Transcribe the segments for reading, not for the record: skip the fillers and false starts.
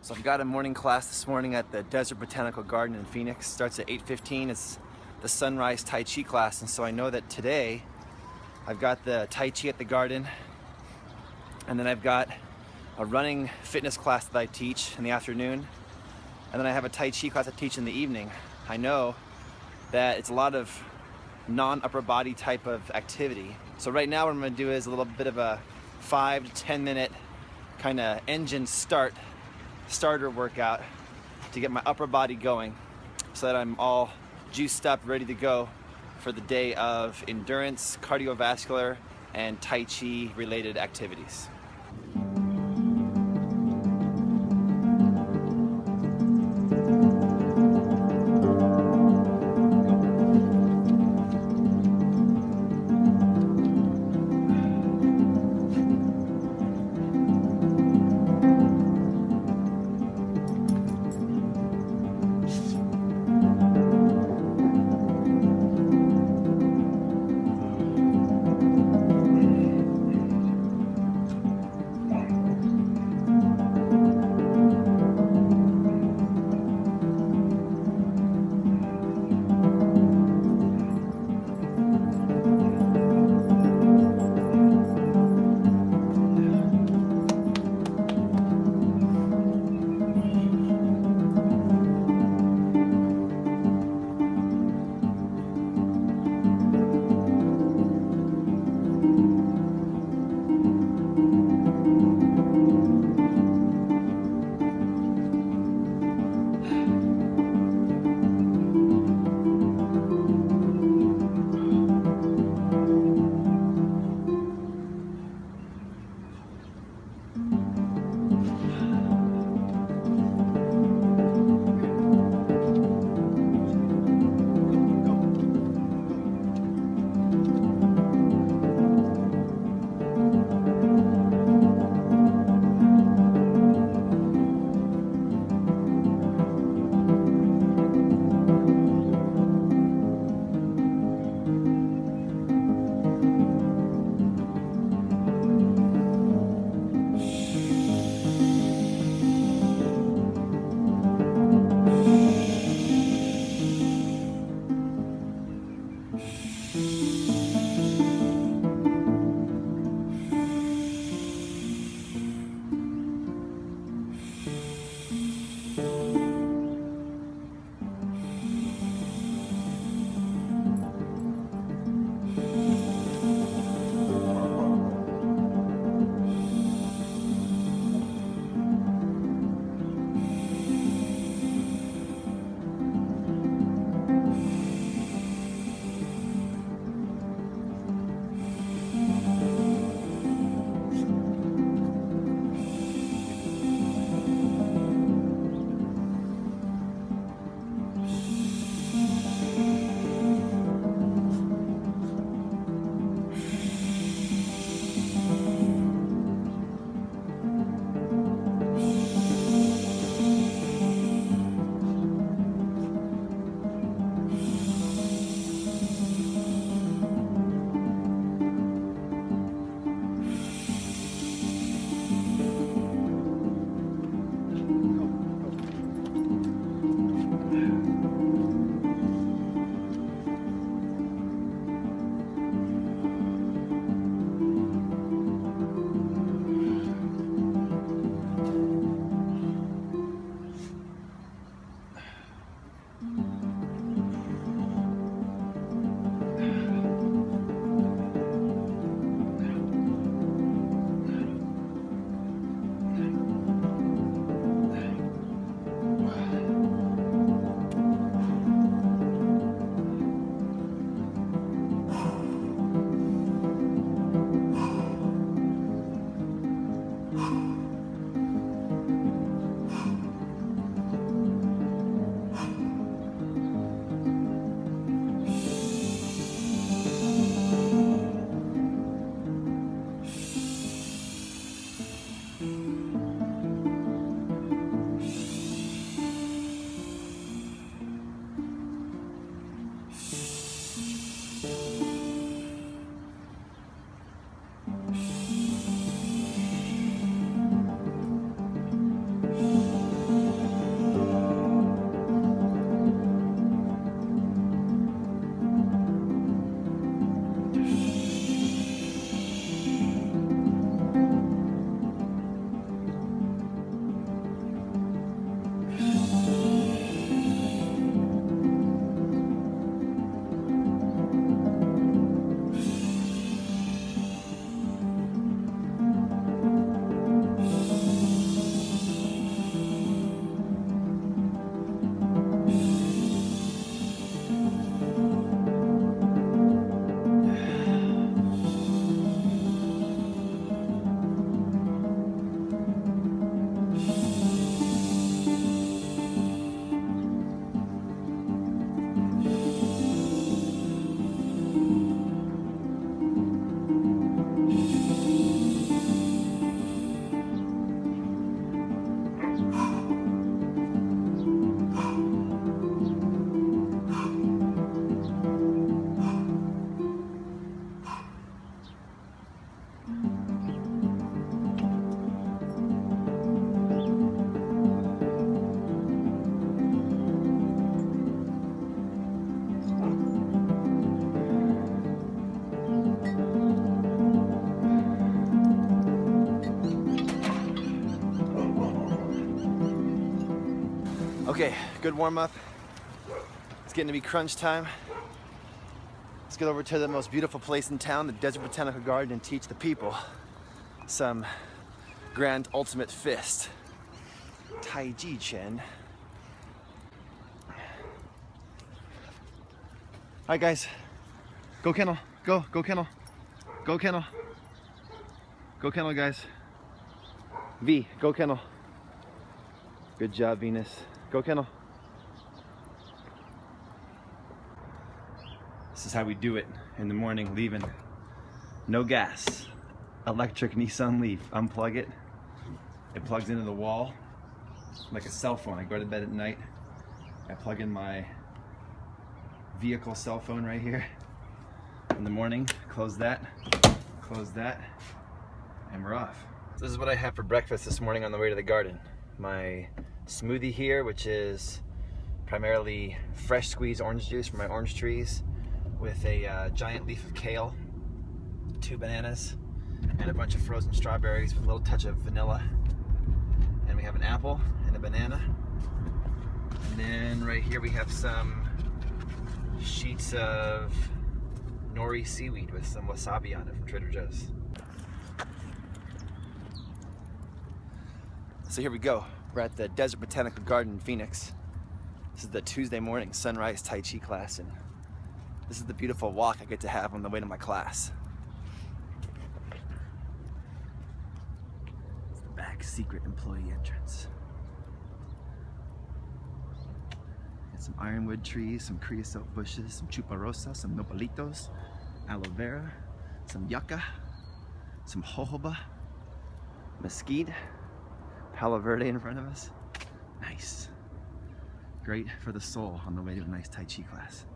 So I've got a morning class this morning at the Desert Botanical Garden in Phoenix. Starts at 8:15. It's the sunrise Tai Chi class, and so I know that today I've got the Tai Chi at the garden, and then I've got a running fitness class that I teach in the afternoon, and then I have a Tai Chi class I teach in the evening. I know that it's a lot of non-upper body type of activity. So right now what I'm going to do is a little bit of a 5 to 10 minute kind of engine starter workout to get my upper body going so that I'm all juiced up, ready to go for the day of endurance, cardiovascular, and Tai Chi related activities. Okay, good warm up. It's getting to be crunch time. Let's get over to the most beautiful place in town, the Desert Botanical Garden, and teach the people some grand ultimate fist. Tai Chi Chen. Alright guys, go kennel, go kennel, go kennel. Go kennel guys. V, go kennel. Good job Venus, go kennel. This is how we do it in the morning, leaving. No gas, electric Nissan Leaf, unplug it. It plugs into the wall like a cell phone. I go to bed at night, I plug in my vehicle cell phone right here. In the morning, close that, and we're off. This is what I had for breakfast this morning on the way to the garden. My smoothie here, which is primarily fresh squeezed orange juice from my orange trees, with a giant leaf of kale, 2 bananas, and a bunch of frozen strawberries with a little touch of vanilla. And we have an apple and a banana. And then right here we have some sheets of nori seaweed with some wasabi on it from Trader Joe's. So here we go. We're at the Desert Botanical Garden in Phoenix. This is the Tuesday morning sunrise Tai Chi class, and this is the beautiful walk I get to have on the way to my class. It's the back secret employee entrance. Got some ironwood trees, some creosote bushes, some chuparosa, some nopalitos, aloe vera, some yucca, some jojoba, mesquite, palo verde in front of us. Nice. Great for the soul on the way to a nice Tai Chi class.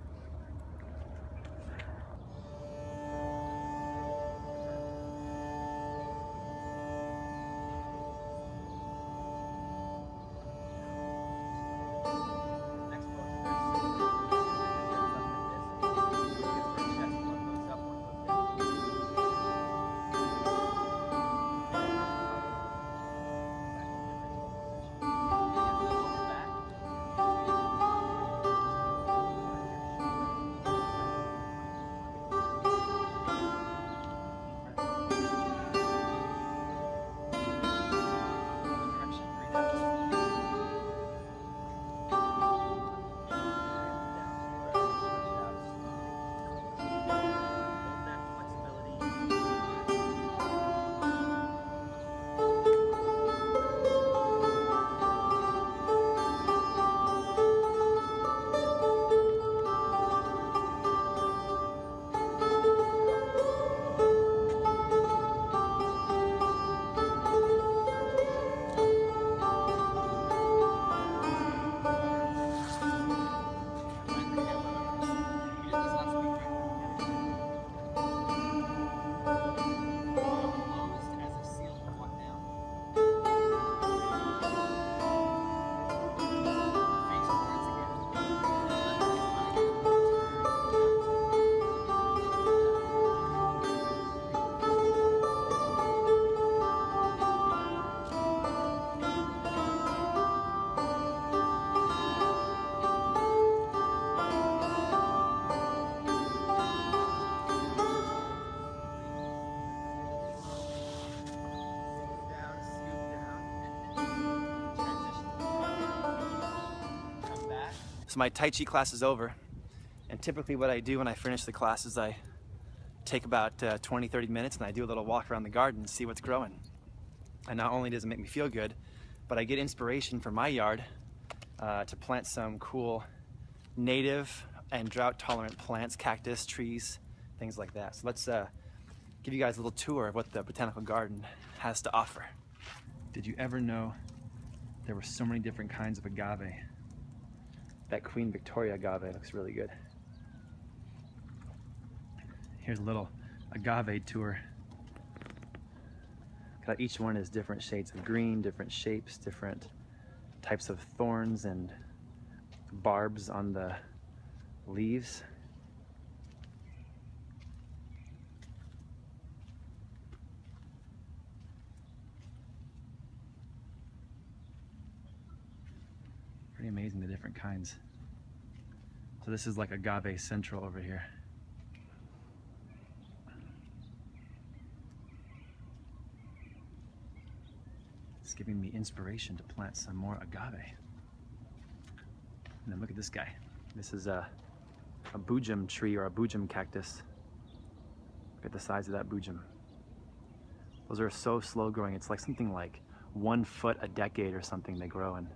So my Tai Chi class is over, and typically what I do when I finish the class is I take about 20-30 minutes and I do a little walk around the garden and see what's growing. And not only does it make me feel good, but I get inspiration for my yard to plant some cool native and drought-tolerant plants, cactus, trees, things like that. So let's give you guys a little tour of what the botanical garden has to offer. Did you ever know there were so many different kinds of agave? That Queen Victoria agave looks really good. Here's a little agave tour. Each one is different shades of green, different shapes, different types of thorns and barbs on the leaves. Pretty amazing, the different kinds. So this is like agave central over here. It's giving me inspiration to plant some more agave. And then look at this guy. This is a bujum tree, or a bujum cactus. Look at the size of that bujum. Those are so slow growing. It's like something like 1 foot a decade or something they grow, and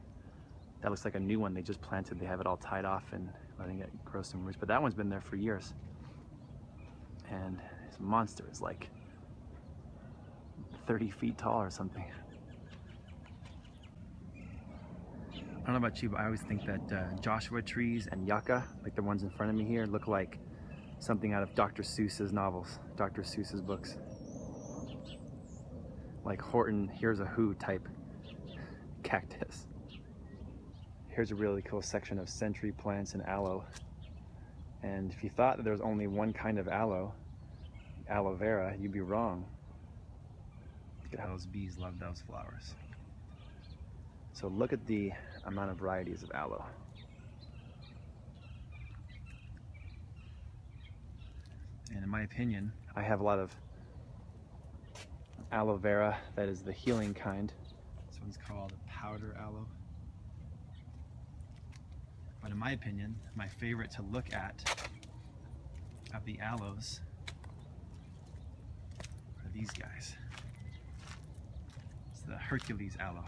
that looks like a new one they just planted. They have it all tied off and letting it grow some roots, but that one's been there for years. And this monster is like 30 feet tall or something. I don't know about you, but I always think that Joshua trees and yucca, like the ones in front of me here, look like something out of Dr. Seuss's novels, Dr. Seuss's books. Like Horton, Here's a Who type cactus. Here's a really cool section of century plants and aloe. And if you thought that there was only one kind of aloe vera, you'd be wrong. Look at how those bees love those flowers. So look at the amount of varieties of aloe. And in my opinion, I have a lot of aloe vera that is the healing kind. This one's called powder aloe. But in my opinion, my favorite to look at of the aloes are these guys. It's the Hercules aloe.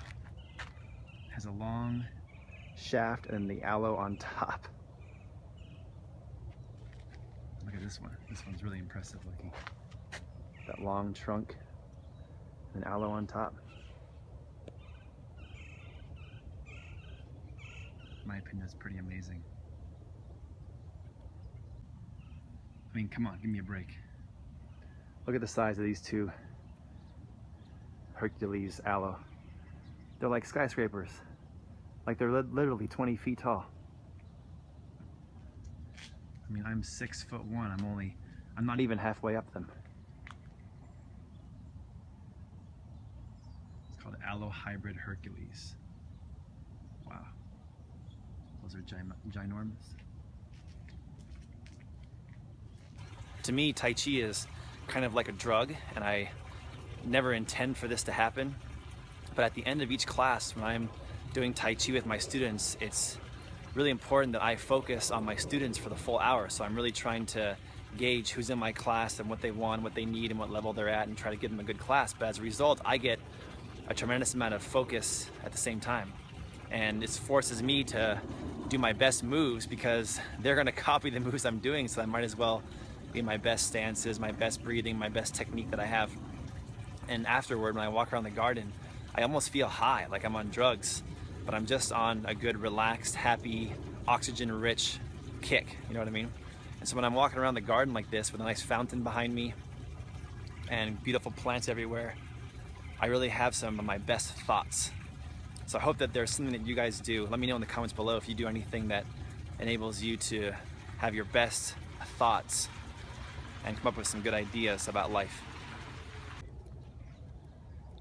It has a long shaft and the aloe on top. Look at this one. This one's really impressive looking. That long trunk and aloe on top. In my opinion, that's pretty amazing. I mean, come on, give me a break. Look at the size of these two Hercules aloe. They're like skyscrapers. Like they're literally 20 feet tall. I mean, I'm 6'1". I'm not even halfway up them. It's called Aloe Hybrid Hercules. Wow. Those are ginormous. To me, Tai Chi is kind of like a drug, and I never intend for this to happen. But at the end of each class, when I'm doing Tai Chi with my students, it's really important that I focus on my students for the full hour. So I'm really trying to gauge who's in my class and what they want, what they need, and what level they're at, and try to give them a good class. But as a result, I get a tremendous amount of focus at the same time. And it forces me to do my best moves because they're gonna copy the moves I'm doing, so I might as well be my best stances, my best breathing, my best technique that I have. And afterward, when I walk around the garden, I almost feel high, like I'm on drugs, but I'm just on a good, relaxed, happy, oxygen-rich kick, you know what I mean? And so when I'm walking around the garden like this with a nice fountain behind me and beautiful plants everywhere, I really have some of my best thoughts. So I hope that there's something that you guys do. Let me know in the comments below if you do anything that enables you to have your best thoughts and come up with some good ideas about life.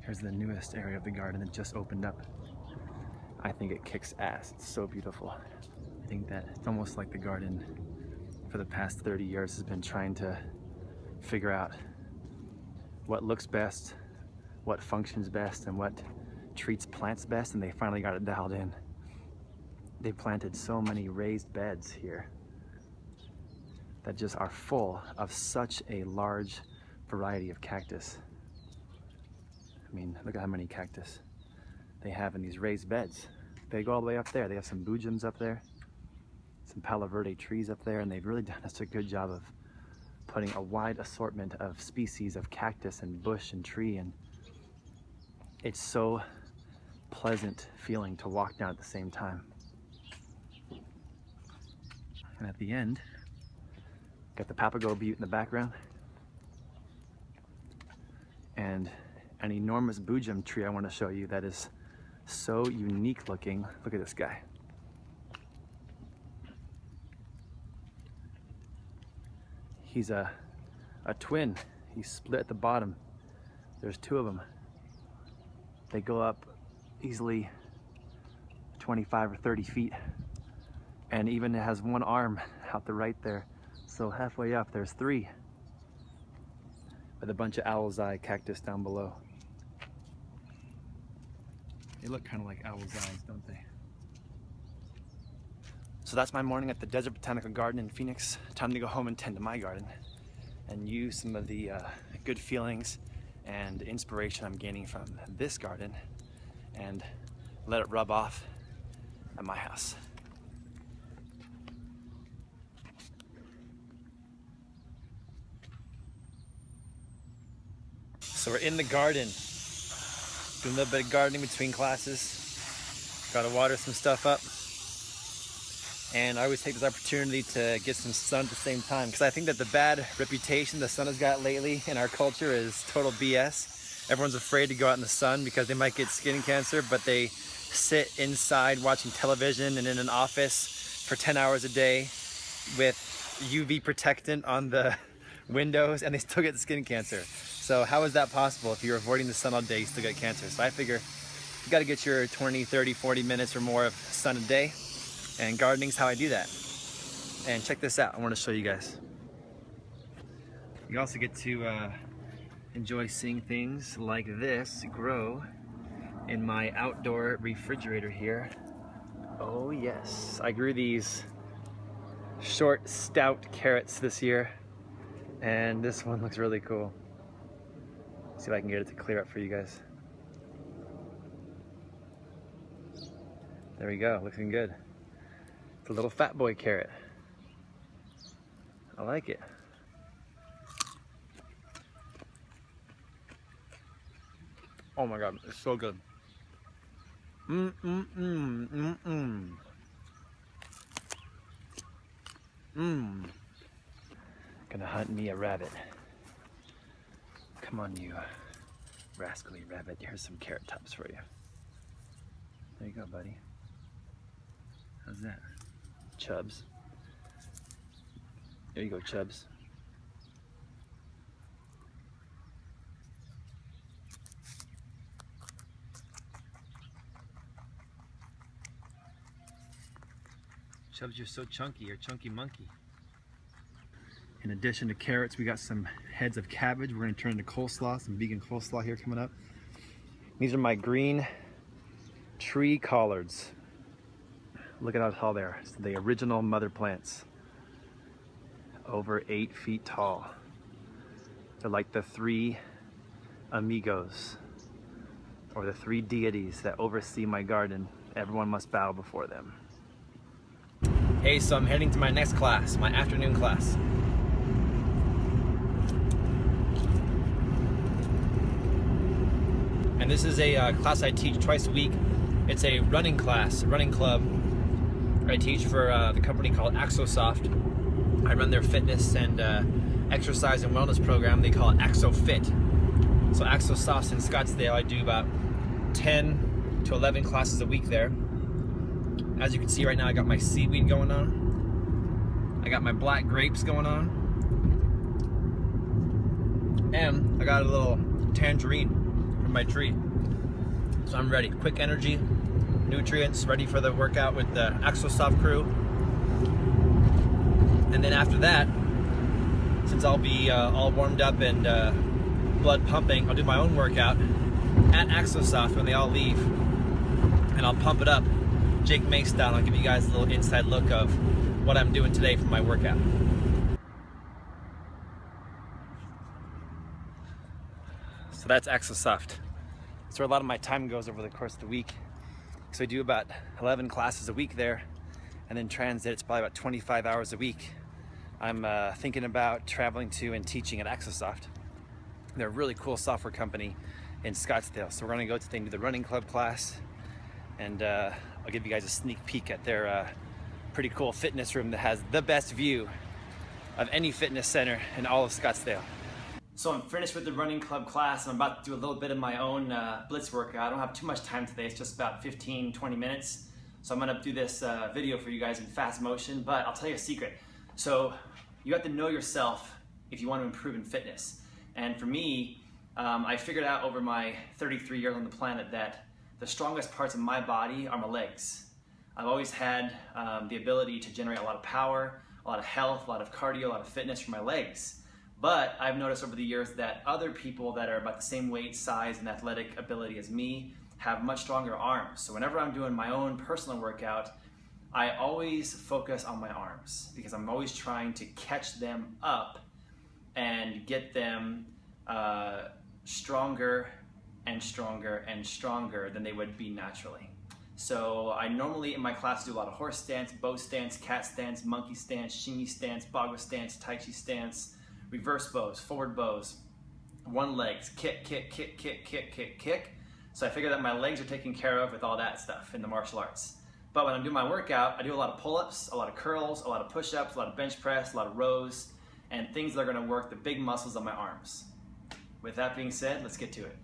Here's the newest area of the garden that just opened up. I think it kicks ass. It's so beautiful. I think that it's almost like the garden for the past 30 years has been trying to figure out what looks best, what functions best, and what treats plants best, and they finally got it dialed in. They planted so many raised beds here that just are full of such a large variety of cactus. I mean, look at how many cactus they have in these raised beds. They go all the way up there. They have some bujums up there, some Palo Verde trees up there, and they've really done such a good job of putting a wide assortment of species of cactus and bush and tree, and it's so pleasant feeling to walk down at the same time. And at the end, got the Papago butte in the background and an enormous bujum tree I want to show you that is so unique looking. Look at this guy. He's a twin. He's split at the bottom. There's two of them. They go up easily 25 or 30 feet. And even it has one arm out the right there. So halfway up, there's 3. With a bunch of owl's eye cactus down below. They look kind of like owl's eyes, don't they? So that's my morning at the Desert Botanical Garden in Phoenix. Time to go home and tend to my garden and use some of the good feelings and inspiration I'm gaining from this garden and let it rub off at my house. So we're in the garden, doing a little bit of gardening between classes. Gotta water some stuff up. And I always take this opportunity to get some sun at the same time, because I think that the bad reputation the sun has got lately in our culture is total BS. Everyone's afraid to go out in the sun because they might get skin cancer, but they sit inside watching television and in an office for 10 hours a day with UV protectant on the windows, and they still get skin cancer. So how is that possible? If you're avoiding the sun all day, you still get cancer. So I figure you gotta get your 20, 30, 40 minutes or more of sun a day. And gardening's how I do that. And check this out, I want to show you guys. You also get to enjoy seeing things like this grow in my outdoor refrigerator here. Oh yes, I grew these short, stout carrots this year, and this one looks really cool. See if I can get it to clear up for you guys. There we go, looking good. It's a little fat boy carrot. I like it. Oh my god, it's so good. Gonna hunt me a rabbit. Come on, you rascally rabbit. Here's some carrot tops for you. There you go, buddy. How's that? Chubs. There you go, Chubs. Chubs, you're so chunky. You're a chunky monkey. In addition to carrots, we got some heads of cabbage. We're gonna turn into coleslaw, some vegan coleslaw here coming up. These are my green tree collards. Look at how tall they are. It's the original mother plants. Over 8 feet tall. They're like the 3 amigos, or the 3 deities that oversee my garden. Everyone must bow before them. Hey, so I'm heading to my next class, my afternoon class. And this is a class I teach twice a week. It's a running class, a running club. I teach for the company called Axosoft. I run their fitness and exercise and wellness program. They call it AxoFit. So Axosoft's in Scottsdale. I do about 10 to 11 classes a week there. As you can see right now, I got my seaweed going on. I got my black grapes going on. And I got a little tangerine from my tree. So I'm ready. Quick energy, nutrients, ready for the workout with the Axosoft crew. And then after that, since I'll be all warmed up and blood pumping, I'll do my own workout at Axosoft when they all leave. And I'll pump it up Jake Mace style. I'll give you guys a little inside look of what I'm doing today for my workout. So that's Axosoft. That's where a lot of my time goes over the course of the week. So I do about 11 classes a week there, and then transit, it's probably about 25 hours a week. I'm thinking about traveling to and teaching at Axosoft. They're a really cool software company in Scottsdale. So we're gonna go to the running club class, and I'll give you guys a sneak peek at their pretty cool fitness room that has the best view of any fitness center in all of Scottsdale. So I'm finished with the running club class. I'm about to do a little bit of my own blitz workout. I don't have too much time today. It's just about 15, 20 minutes. So I'm gonna do this video for you guys in fast motion, but I'll tell you a secret. So you have to know yourself if you want to improve in fitness. And for me, I figured out over my 33 years on the planet that the strongest parts of my body are my legs. I've always had the ability to generate a lot of power, a lot of health, a lot of cardio, a lot of fitness for my legs. But I've noticed over the years that other people that are about the same weight, size, and athletic ability as me have much stronger arms. So whenever I'm doing my own personal workout, I always focus on my arms because I'm always trying to catch them up and get them stronger and stronger and stronger than they would be naturally. So I normally in my class do a lot of horse stance, bow stance, cat stance, monkey stance, shingy stance, bagua stance, tai chi stance, reverse bows, forward bows, one legs, kick, kick, kick, kick, kick, kick, kick. So I figure that my legs are taken care of with all that stuff in the martial arts. But when I'm doing my workout, I do a lot of pull-ups, a lot of curls, a lot of push-ups, a lot of bench press, a lot of rows, and things that are gonna work the big muscles on my arms. With that being said, let's get to it.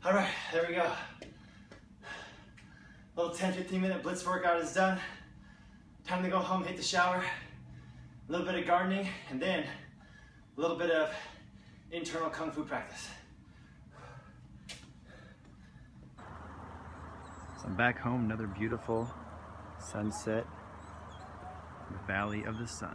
All right, there we go. Little 10-15 minute blitz workout is done. Time to go home, hit the shower, a little bit of gardening, and then a little bit of internal kung fu practice. So I'm back home, another beautiful sunset, the Valley of the Sun.